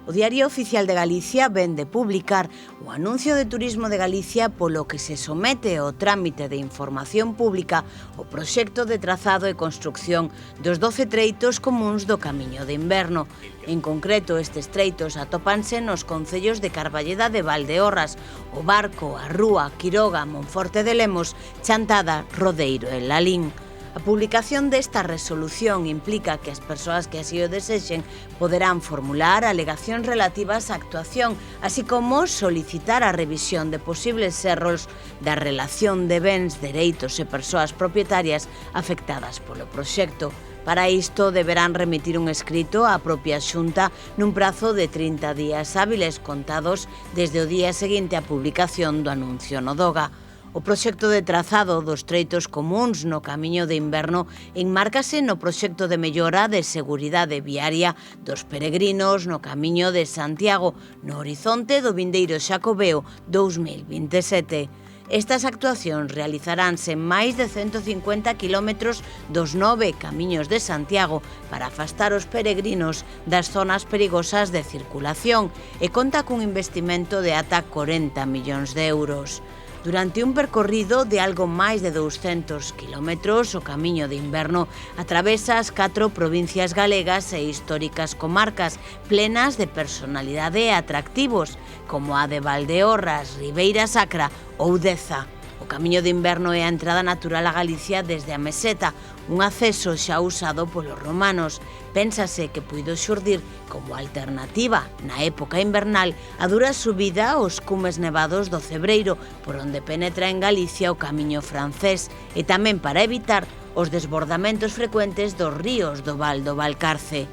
O Diario Oficial de Galicia ven de publicar o anuncio de Turismo de Galicia polo que se somete ao trámite de información pública o proxecto de trazado e construcción dos 12 treitos comuns do Camiño de Inverno. En concreto, estes treitos atópanse nos concellos de Carballeda de Valdeorras, O Barco, A Rúa, Quiroga, Monforte de Lemos, Chantada, Rodeiro e Lalín. A publicación desta resolución implica que as persoas que así o desexen poderán formular alegacións relativas á actuación, así como solicitar a revisión de posibles erros da relación de bens, dereitos e persoas propietarias afectadas polo proxecto. Para isto, deberán remitir un escrito á propia Xunta nun prazo de 30 días hábiles contados desde o día seguinte á publicación do anuncio no DOGA. O proxecto de trazado dos treitos comuns no Camiño de Inverno enmárcase no proxecto de mellora de seguridade viaria dos peregrinos no Camiño de Santiago, no horizonte do vindeiro Xacobeo 2027. Estas actuacións realizaránse en máis de 150 kilómetros dos 9 camiños de Santiago para afastar os peregrinos das zonas perigosas de circulación e conta cun investimento de ata 40 millóns de euros. Durante un percorrido de algo máis de 200 kilómetros, o Camiño de Inverno atravesa as 4 provincias galegas e históricas comarcas plenas de personalidade e atractivos, como a de Valdeorras, Ribeira Sacra ou Deza. O Camiño de Inverno é a entrada natural a Galicia desde a Meseta, un acceso xa usado polos romanos. Pénsase que puido xurdir como alternativa, na época invernal, a dura subida aos cumes nevados do Cebreiro, por onde penetra en Galicia o Camiño francés, e tamén para evitar os desbordamentos frecuentes dos ríos do Val do Valcarce.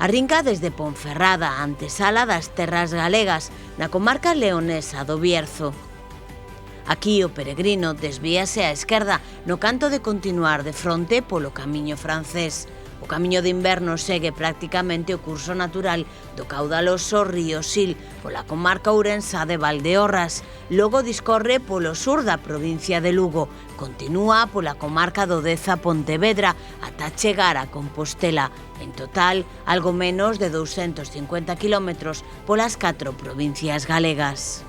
Arrinca desde Ponferrada, antesala das terras galegas, na comarca leonesa do Bierzo. Aquí o peregrino desvíase á esquerda no canto de continuar de fronte polo Camiño francés. O Camiño de Inverno segue prácticamente o curso natural do caudaloso río Sil pola comarca ourensá de Valdeorras. Logo discorre polo sur da provincia de Lugo, continúa pola comarca do Deza Pontevedra ata chegar a Compostela. En total, algo menos de 250 kilómetros polas 4 provincias galegas.